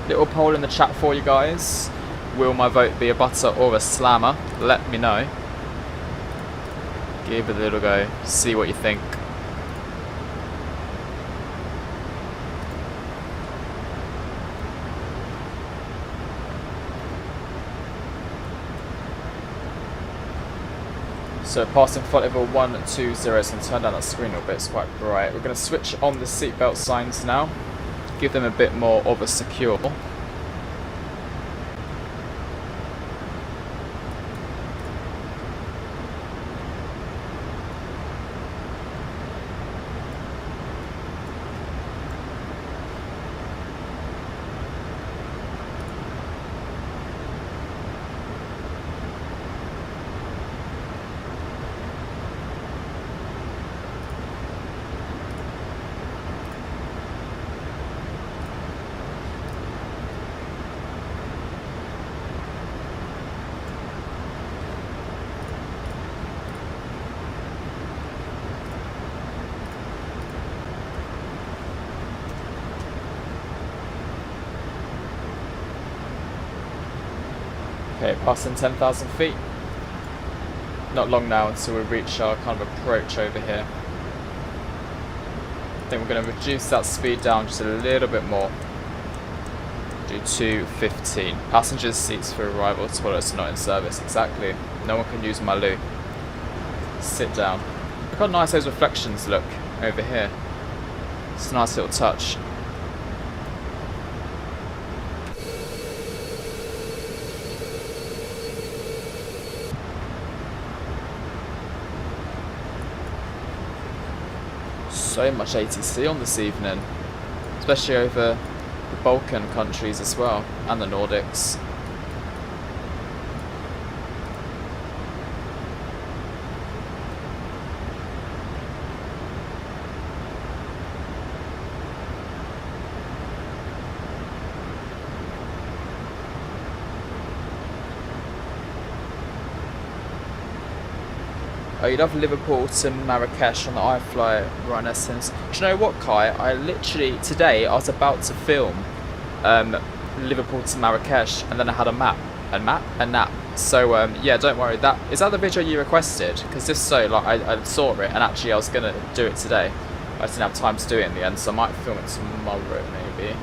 Little poll in the chat for you guys. Will my vote be a butter or a slammer? Let me know. Give it a little go. See what you think. So passing flight level 120, so turn down that screen a little bit, it's quite bright. We're going to switch on the seatbelt signs now. Give them a bit more of a secure. Okay, passing 10,000 feet. Not long now until we reach our kind of approach over here. I think we're going to reduce that speed down just a little bit more. Do 215. Passengers seats for arrival. Toilets not in service. Exactly. No one can use my loo. Sit down. Look how nice those reflections look over here. It's a nice little touch. So much ATC on this evening, especially over the Balkan countries as well, and the Nordics. Oh, you'd have Liverpool to Marrakesh on the Ifly Ryanair Sims. Do you know what, Kai? I literally, today, I was about to film Liverpool to Marrakesh, and then I had a nap. So, yeah, don't worry. Is that the video you requested? Because if so, like, I saw it, and actually I was going to do it today. I just didn't have time to do it in the end, so I might film it tomorrow, maybe.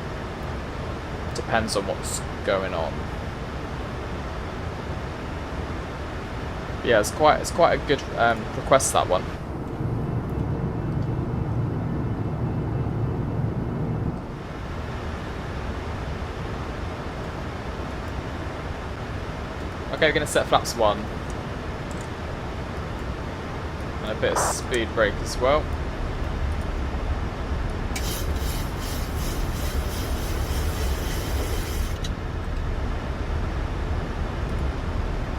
Depends on what's going on. Yeah, it's quite a good request, that one. Okay, we're gonna set flaps 1 and a bit of speed brake as well.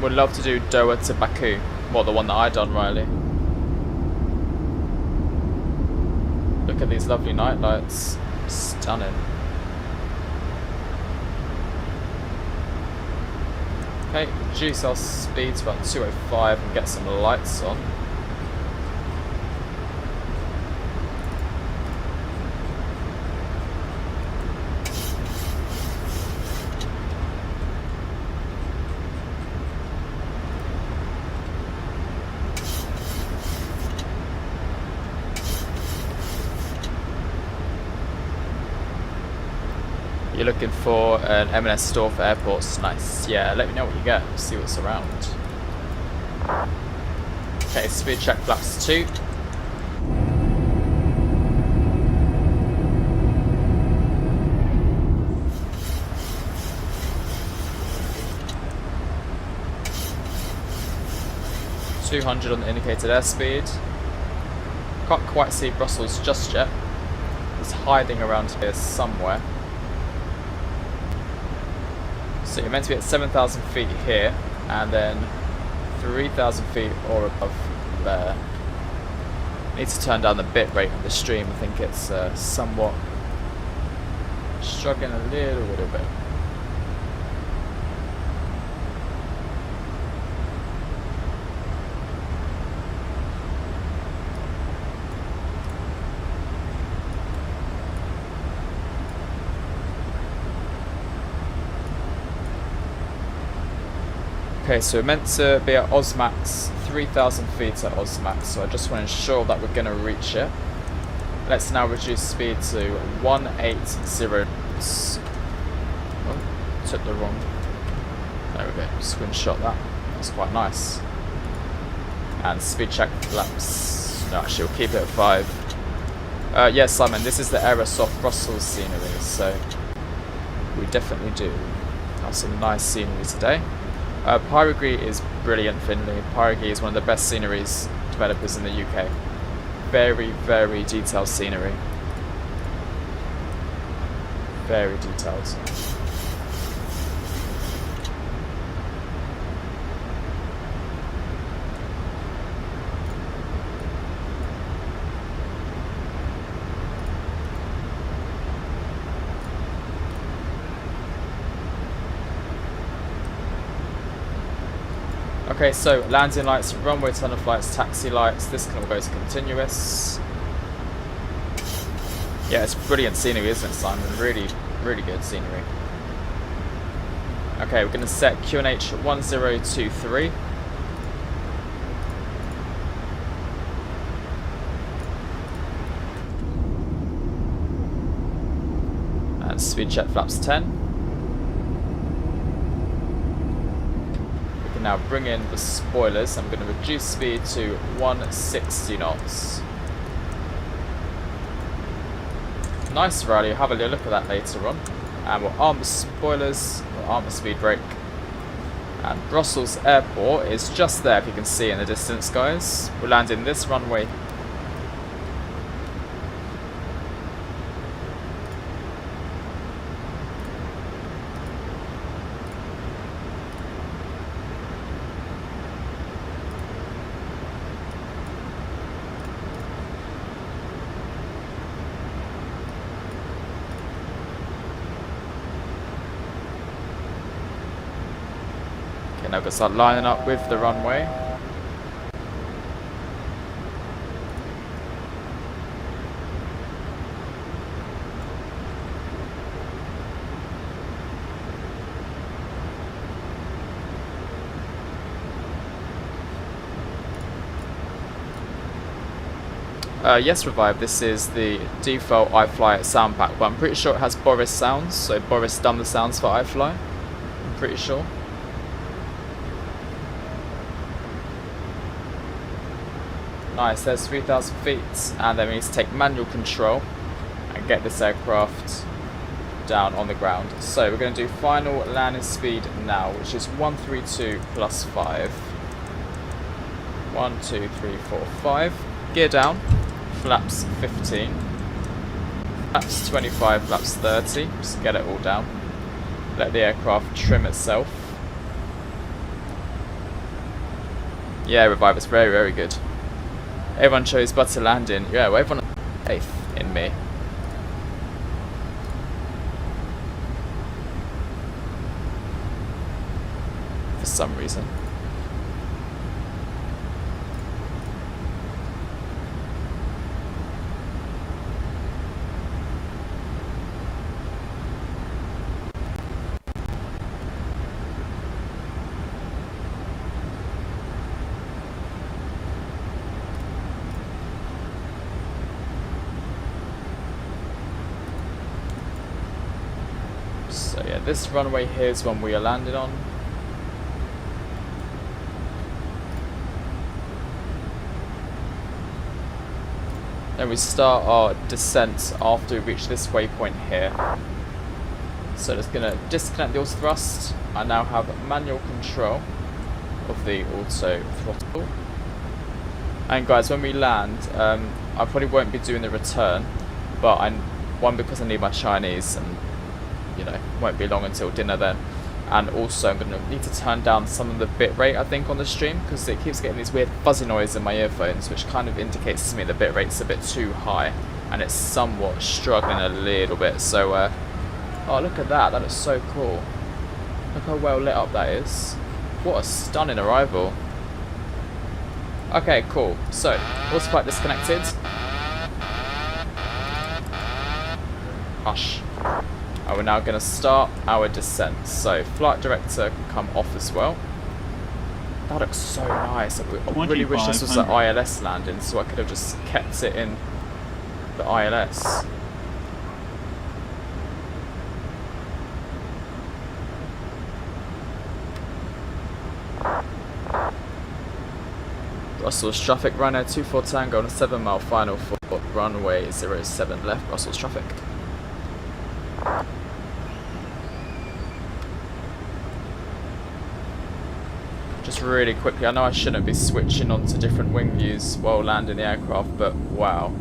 Would love to do Doha to Baku. Well, the one that I done, Riley. Look at these lovely night lights. Stunning. Okay, reduce our speed to about 205 and get some lights on. You're looking for an M&S store for airports. Nice. Yeah, let me know what you get. See what's around. Okay, speed check flaps 2. .200 on the indicated airspeed. Can't quite see Brussels just yet. It's hiding around here somewhere. So you're meant to be at 7,000 feet here, and then 3,000 feet or above there. Need to turn down the bit rate on the stream. I think it's somewhat struggling a little bit. Okay, so we're meant to be at Osmax, 3,000 feet at Osmax, so I just want to ensure that we're going to reach it. Let's now reduce speed to 180. Oh, took the wrong. There we go, screenshot that. That's quite nice. And speed check flaps. No, actually, we'll keep it at 5. Yes, Simon, this is the Aerosoft Brussels scenery, so we definitely do have some nice scenery today. Pyrogree is brilliant, Finley. Pyrogree is one of the best sceneries developers in the UK. Very, very detailed scenery. Very detailed. Okay, so landing lights, runway tunnel flights, taxi lights, this can all go to continuous. Yeah, it's brilliant scenery, isn't it, Simon? Really, really good scenery. Okay, we're going to set QNH 1023. And speed check flaps 10. We can now bring in the spoilers. I'm going to reduce speed to 160 knots. Nice rally, have a little look at that later on. And we'll arm the spoilers, we'll arm the speed brake. And Brussels Airport is just there, if you can see in the distance, guys. We'll land in this runway. Now we're going to start lining up with the runway. Yes, Revive, this is the default iFly sound pack, but I'm pretty sure it has Boris sounds, so Boris done the sounds for iFly. I'm pretty sure. Nice, there's 3,000 feet, and then we need to take manual control and get this aircraft down on the ground. So we're going to do final landing speed now, which is 132 plus 5. 1, 2, 3, 4, 5. Gear down, flaps 15. Flaps 25, flaps 30. Just get it all down. Let the aircraft trim itself. Yeah, Revive, it's very, very good. Everyone chose butter landing. Yeah, well, everyone has faith in me. For some reason. So yeah, this runway here is one we are landing on. Then we start our descent after we reach this waypoint here. So just going to disconnect the auto thrust. I now have manual control of the auto throttle. And guys, when we land, I probably won't be doing the return, but one, because I need my Chinese, and you know, won't be long until dinner then. And also I'm going to need to turn down some of the bitrate, I think, on the stream, because it keeps getting these weird fuzzy noise in my earphones, which kind of indicates to me the bitrate's a bit too high, and it's somewhat struggling a little bit. So, oh, look at that, that looks so cool. Look how well lit up that is. What a stunning arrival. Okay, cool. So, autopilot disconnected. Hush. And we're now going to start our descent. So, flight director can come off as well. That looks so nice. I really wish this was an ILS landing, so I could have just kept it in the ILS. Brussels traffic, Ryanair 24 Tango on a 7-mile final for runway 07 left, Brussels traffic. Just really quickly, I know I shouldn't be switching onto different wing views while landing the aircraft, but wow,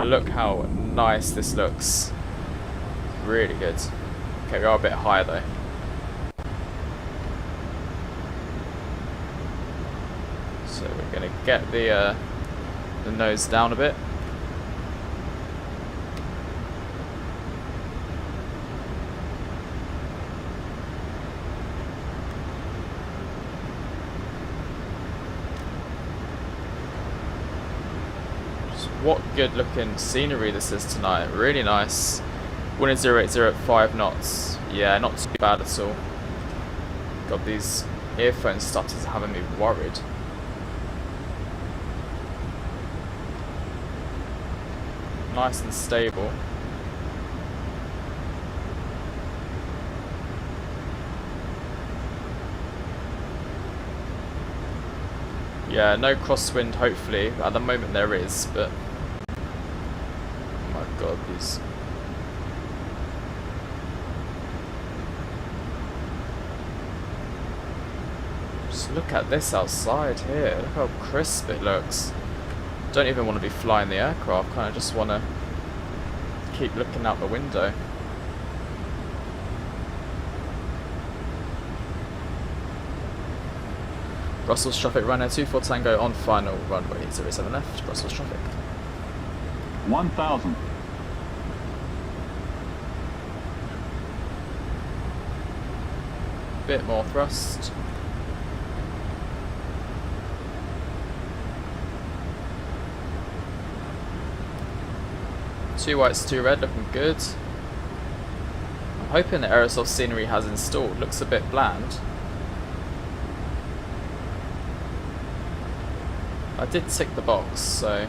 look how nice this looks. Really good. Okay, we are a bit higher though. So we're going to get the nose down a bit. What good looking scenery this is tonight, really nice. Wind is 080 at 5 knots, yeah, not too bad at all. God, these earphone stutters are having me worried. Nice and stable. Yeah, no crosswind hopefully. At the moment there is, but oh my god, these. Just look at this outside here. Look how crisp it looks. Don't even want to be flying the aircraft, kind of just want to keep looking out the window. Brussels traffic, Ryanair 24 Tango on final runway 07 left, Brussels traffic. 1000. Bit more thrust. Two whites, two red, looking good. I'm hoping the aerosol scenery has installed. Looks a bit bland. I did tick the box, so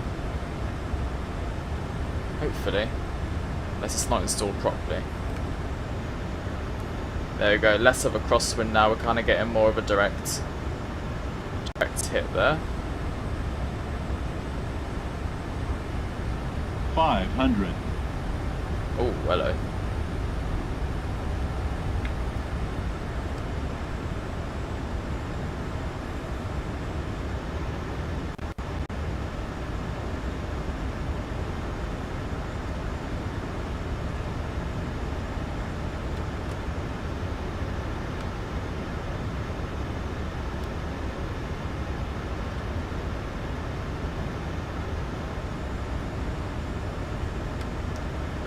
hopefully, unless it's not installed properly. There we go, less of a crosswind now, we're kind of getting more of a direct hit there. 500. Oh, hello.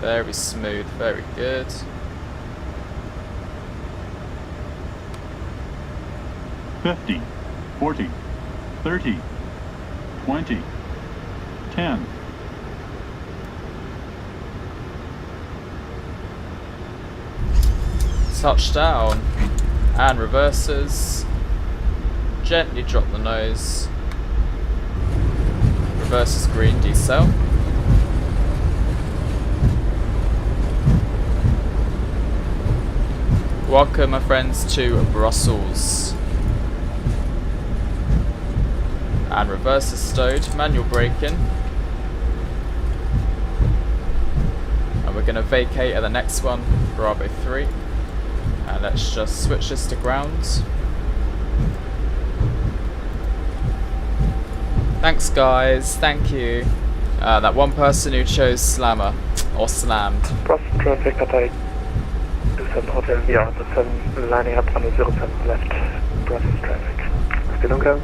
Very smooth, very good. $50, $40, $30, $20, $10. Touchdown. And reverses. Gently drop the nose. Reverses green, decel. Welcome, my friends, to Brussels. And reverse is stowed, manual braking. And we're going to vacate at the next one, Bravo 3. And let's just switch this to ground. Thanks, guys, thank you. That one person who chose Slammer, or slammed. Brussels traffic at 27 Hotel, yeah, the 7 lining up on the 07 left, Brussels traffic. Still on go.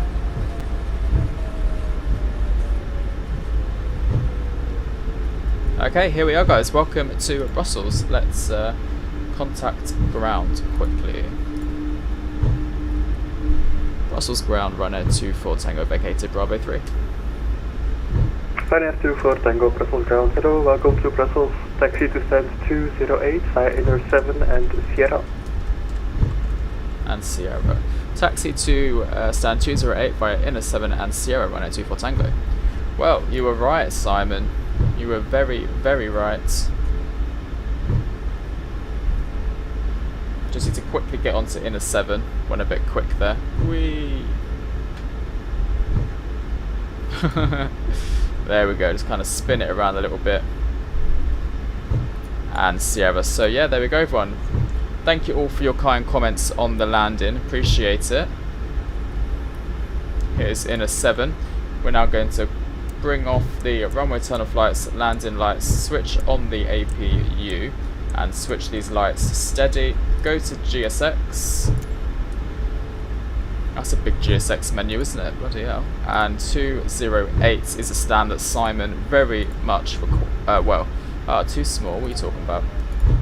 Okay, here we are, guys. Welcome to Brussels. Let's contact ground quickly. Brussels ground, runner 24 Tango vacated, Bravo 3. Ryanair 24 Tango, Brussels ground. Hello, welcome to Brussels. Taxi to stand 208 via Inner 7 and Sierra. And Sierra. Taxi to stand 208 via Inner 7 and Sierra, runner 24 Tango. Well, you were right, Simon. You were very, very right. Just need to quickly get onto Inner 7. Went a bit quick there. Whee! There we go, just kind of spin it around a little bit. And Sierra. So yeah, there we go, everyone. Thank you all for your kind comments on the landing. Appreciate it. Here's Inner 7. We're now going to bring off the runway tunnel flights, landing lights, switch on the APU, and switch these lights to steady. Go to GSX. That's a big GSX menu, isn't it? Bloody hell. And 208 is a stand that Simon very much, too small. What are you talking about?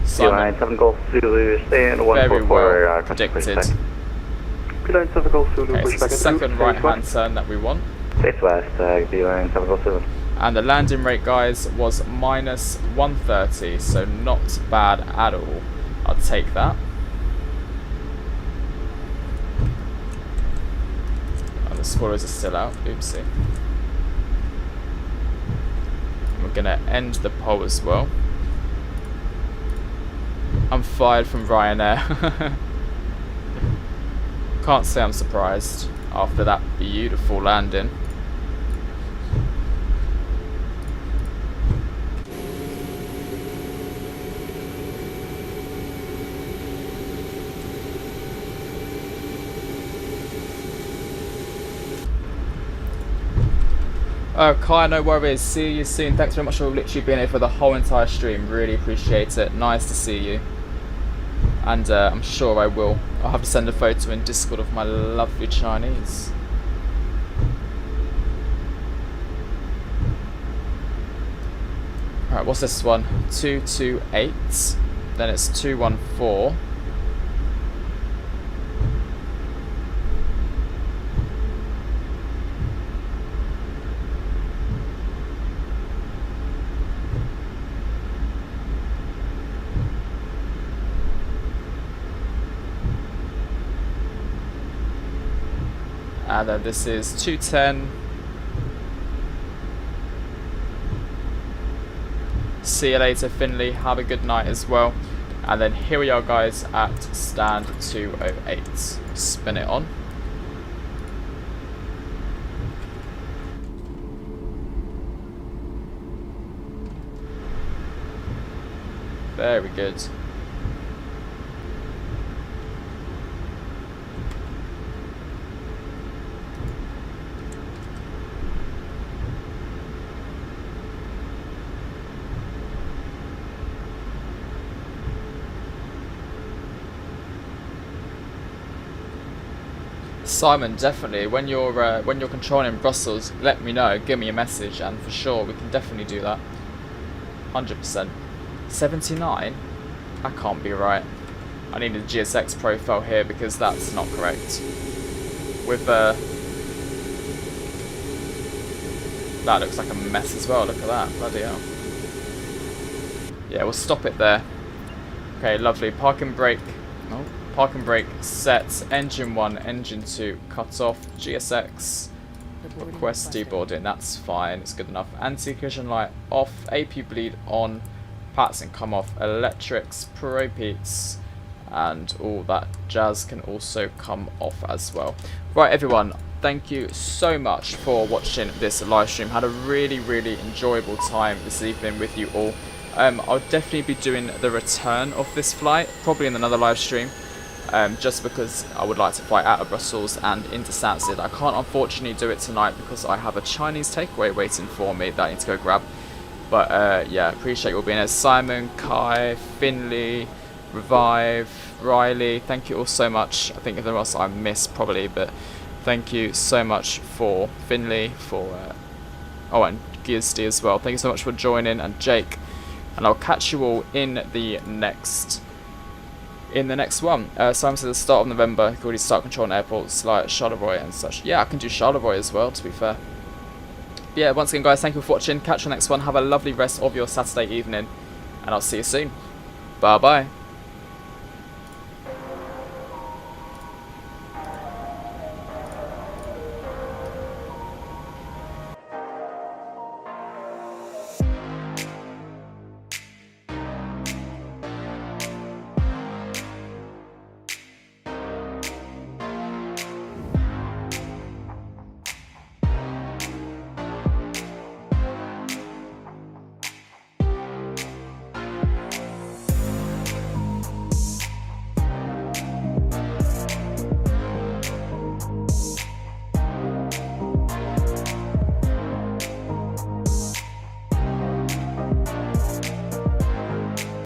Simon, 7 Golf Zulu, stay in very well predicted. Line 7 Golf Zulu, Okay, so it's the second right hand turn that we want. Face west, line 7 Golf Zulu. And the landing rate, guys, was minus 130, so not bad at all. I'll take that. The spoilers are still out. Oopsie. We're going to end the poll as well. I'm fired from Ryanair. Can't say I'm surprised after that beautiful landing. Oh, Kai, no worries. See you soon. Thanks very much for literally being here for the whole entire stream. Really appreciate it. Nice to see you. And I'm sure I will. I'll have to send a photo in Discord of my lovely Chinese. Alright, what's this one? 228. Then it's 214. And then this is 210. See you later, Finley. Have a good night as well. And then here we are, guys, at stand 208. Spin it on. Very good. Simon, definitely. When you're controlling Brussels, let me know. Give me a message, and for sure we can definitely do that. 100%. 79? That can't be right. I need a GSX profile here because that's not correct. With that looks like a mess as well. Look at that. Bloody hell. Yeah, we'll stop it there. Okay, lovely. Parking brake. Oh. Parking brake set, engine 1, engine 2 cut off, GSX, request deboarding, that's fine, it's good enough. Anti-collision light off, AP bleed on, pats and come off, electrics, pro-peats, and all that jazz can also come off as well. Right everyone, thank you so much for watching this live stream. Had a really enjoyable time this evening with you all. I'll definitely be doing the return of this flight, probably in another live stream. Just because I would like to fly out of Brussels and into Stansted. I can't unfortunately do it tonight because I have a Chinese takeaway waiting for me that I need to go grab. But yeah, appreciate you all being here. Simon, Kai, Finley, Revive, Riley, thank you all so much. I think everyone else I missed probably, but thank you so much for Finley, for oh, and Gizdy as well. Thank you so much for joining, and Jake. And I'll catch you all in the next one. Simon says the start of November, you can already start controlling airports like Charleroi and such. Yeah, I can do Charleroi as well, to be fair. But yeah, once again guys, thank you for watching. Catch you on the next one. Have a lovely rest of your Saturday evening, and I'll see you soon. Bye bye.